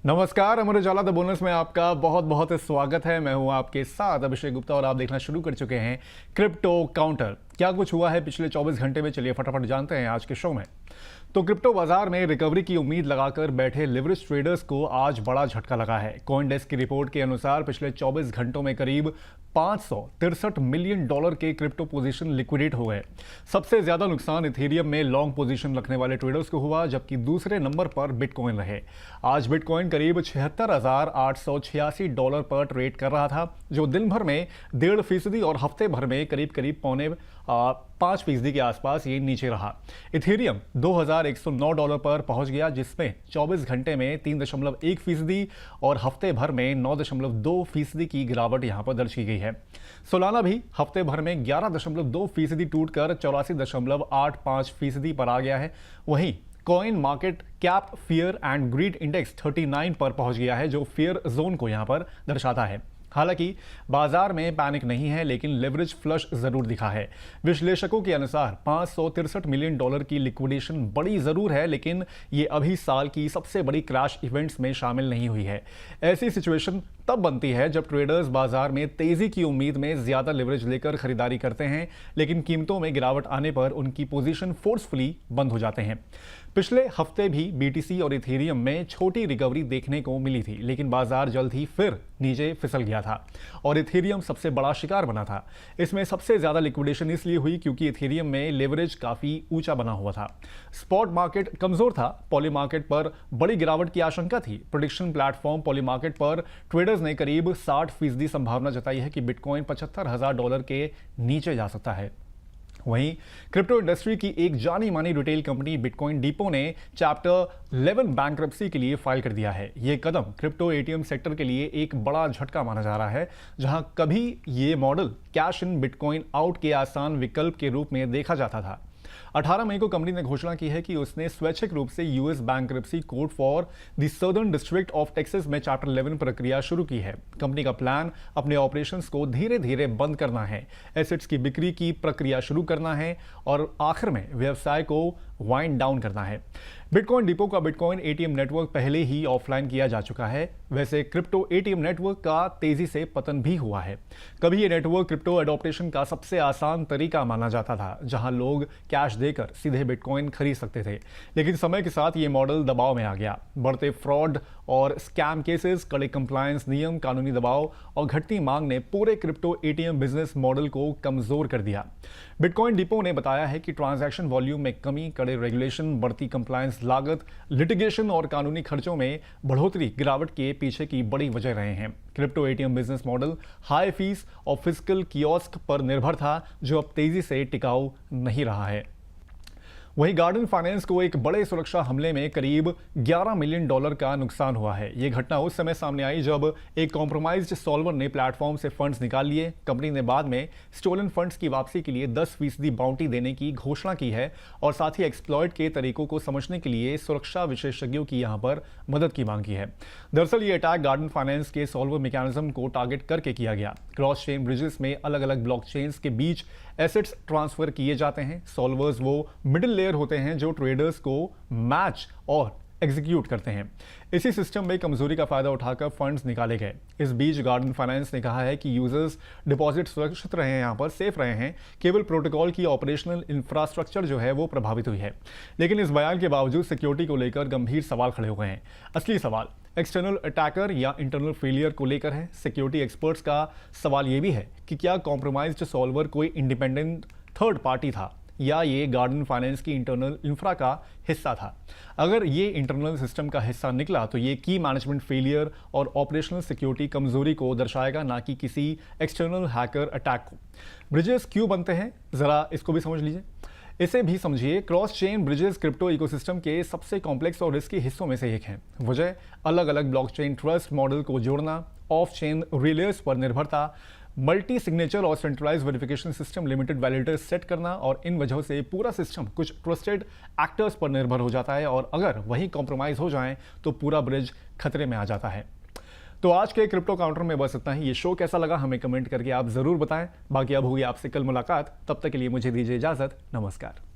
नमस्कार, Amar Ujala the bonus में आपका बहुत बहुत स्वागत है। मैं हूं आपके साथ अभिषेक गुप्ता और आप देखना शुरू कर चुके हैं क्रिप्टो काउंटर। क्या कुछ हुआ है पिछले 24 घंटे में, चलिए फटाफट जानते हैं आज के शो में। तो क्रिप्टो बाजार में रिकवरी की उम्मीद लगाकर बैठे लिवरेज ट्रेडर्स को आज बड़ा झटका लगा है। कॉइनडेस्क की रिपोर्ट के अनुसार पिछले 24 घंटों में करीब $563 मिलियन के क्रिप्टो पोजीशन लिक्विडेट हो गए। सबसे ज्यादा नुकसान इथेरियम में लॉन्ग पोजीशन रखने वाले ट्रेडर्स को हुआ, जबकि दूसरे नंबर पर बिटकॉइन रहे। आज बिटकॉइन करीब $76,886 पर ट्रेड कर रहा था, जो दिन भर में 1.5% और हफ्ते भर में करीब करीब 5% के आसपास ये नीचे रहा। इथेरियम $2,109 पर पहुंच गया, जिसमें 24 घंटे में 3.1% और हफ्ते भर में 9.2% की गिरावट यहां पर दर्ज की गई है। सोलाना भी हफ्ते भर में 11.2% टूटकर 84.85% पर आ गया है। वहीं coin market cap fear and greed index 39 पर पहुंच गया है, जो फियर जोन को यहां पर दर्शाता है। हालांकि बाजार में पैनिक नहीं है, लेकिन लेवरेज फ्लश जरूर दिखा है। विश्लेषकों के अनुसार $563 मिलियन की लिक्विडेशन बड़ी जरूर है, लेकिन ये अभी साल की सबसे बड़ी क्रैश इवेंट्स में शामिल नहीं हुई है। ऐसी सिचुएशन तब बनती है जब ट्रेडर्स बाजार में तेजी की उम्मीद में ज्यादा लिवरेज लेकर खरीदारी करते हैं, लेकिन कीमतों में गिरावट आने पर उनकी पोजीशन फोर्सफुली बंद हो जाते हैं। पिछले हफ्ते भी बीटीसी और इथेरियम में छोटी रिकवरी देखने को मिली थी, लेकिन बाजार जल्द ही फिर नीचे फिसल गया था और इथेरियम सबसे बड़ा शिकार बना था। इसमें सबसे ज्यादा लिक्विडेशन इसलिए हुई क्योंकि इथेरियम में लेवरेज काफी ऊंचा बना हुआ था। स्पॉट मार्केट कमजोर था, पॉली मार्केट पर बड़ी गिरावट की आशंका थी। प्रेडिक्शन प्लेटफॉर्म पॉली मार्केट पर ट्रेडर्स ने करीब 60% संभावना जताई है कि बिटकॉइन $75,000 के नीचे जा सकता है। वहीं क्रिप्टो इंडस्ट्री की एक जानी मानी रिटेल कंपनी बिटकॉइन डिपो ने चैप्टर 11 बैंक्रप्सी के लिए फाइल कर दिया है। यह कदम क्रिप्टो एटीएम सेक्टर के लिए एक बड़ा झटका माना जा रहा है, जहां कभी ये model cash in bitcoin out के आसान विकल्प के रूप में देखा जाता था। 18 मई को कंपनी ने घोषणा की है कि उसने स्वैच्छिक रूप से US bankruptcy court for the southern district of Texas में चैप्टर 11 प्रक्रिया शुरू की है। कंपनी का प्लान अपने ऑपरेशंस को धीरे धीरे बंद करना है, एसेट्स की बिक्री की प्रक्रिया शुरू करना है और आखिर में व्यवसाय को वाइंड डाउन करना है। बिटकॉइन डिपो का बिटकॉइन एटीएम नेटवर्क पहले ही ऑफलाइन किया जा चुका है। वैसे क्रिप्टो एटीएम नेटवर्क का तेजी से पतन भी हुआ है। कभी ये नेटवर्क क्रिप्टो एडॉप्टेशन का सबसे आसान तरीका माना जाता था, जहां लोग कैश देकर सीधे बिटकॉइन खरीद सकते थे, लेकिन समय के साथ ये मॉडल दबाव में आ गया। बढ़ते फ्रॉड और स्कैम केसेस, कड़े कंप्लायंस नियम, कानूनी दबाव और घटती मांग ने पूरे क्रिप्टो एटीएम बिजनेस मॉडल को कमजोर कर दिया। बिटकॉइन डिपो ने बताया है कि ट्रांजैक्शन वॉल्यूम में कमी, कड़े रेगुलेशन, बढ़ती कंप्लायंस लागत, लिटिगेशन और कानूनी खर्चों में बढ़ोतरी गिरावट के पीछे की बड़ी वजह रहे हैं। Crypto ATM business model high fees और फिजिकल कियोस्क पर निर्भर था, जो अब तेजी से टिकाऊ नहीं रहा है। वहीं गार्डन फाइनेंस को एक बड़े सुरक्षा हमले में करीब $11 मिलियन का नुकसान हुआ है। यह घटना उस समय सामने आई जब एक कॉम्प्रोमाइज्ड सॉल्वर ने प्लेटफॉर्म से फंड्स निकाल लिए। कंपनी ने बाद में स्टोलन फंड्स की वापसी के लिए 10% बाउंटी देने की घोषणा की है और साथ ही एक्सप्लॉइट के तरीकों को समझने के लिए सुरक्षा विशेषज्ञों की यहां पर मदद की मांग की है। दरअसल ये अटैक गार्डन फाइनेंस के सॉल्वर मैकेनिज्म को टारगेट करके किया गया। क्रॉस चेन ब्रिजेस में अलग अलग ब्लॉकचेन्स के बीच एसेट्स ट्रांसफर किए जाते हैं। सॉल्वर्स वो मिडिल लेयर होते हैं जो ट्रेडर्स को मैच और एग्जीक्यूट करते हैं। इसी सिस्टम में कमजोरी का फायदा उठाकर फंड्स निकाले गए। इस बीच गार्डन फाइनेंस ने कहा है कि यूजर्स डिपॉजिट सुरक्षित रहे हैं, यहाँ पर सेफ रहे हैं, केवल प्रोटोकॉल की ऑपरेशनल इंफ्रास्ट्रक्चर जो है वो प्रभावित हुई है। लेकिन इस बयान के बावजूद सिक्योरिटी को लेकर गंभीर सवाल खड़े हो गए हैं। असली सवाल एक्सटर्नल अटैकर या इंटरनल फेलियर को लेकर है। सिक्योरिटी एक्सपर्ट्स का सवाल यह भी है कि क्या कॉम्प्रोमाइज्ड सॉल्वर कोई इंडिपेंडेंट थर्ड पार्टी था या ये गार्डन फाइनेंस की इंटरनल इंफ्रा का हिस्सा था। अगर ये इंटरनल सिस्टम का हिस्सा निकला तो ये की मैनेजमेंट फेलियर और ऑपरेशनल सिक्योरिटी कमजोरी को दर्शाएगा, ना कि किसी एक्सटर्नल हैकर अटैक को। ब्रिजेस क्यों बनते हैं, जरा इसको भी समझ लीजिए। इसे भी समझिए। Cross chain bridges crypto ecosystem के सबसे कॉम्प्लेक्स और रिस्की हिस्सों में से एक हैं। वजह अलग अलग ब्लॉकचेन ट्रस्ट मॉडल को जोड़ना, ऑफ चेन रिलेयर्स पर निर्भरता, मल्टी सिग्नेचर और centralise verification system, limited validators set करना, और इन वजहों से पूरा सिस्टम कुछ ट्रस्टेड एक्टर्स पर निर्भर हो जाता है और अगर वही कॉम्प्रोमाइज हो जाए तो पूरा ब्रिज खतरे में आ जाता है। तो आज के क्रिप्टो काउंटर में बस इतना ही। ये शो कैसा लगा हमें कमेंट करके आप जरूर बताएं। बाकी अब होगी आपसे कल मुलाकात, तब तक के लिए मुझे दीजिए इजाजत। नमस्कार।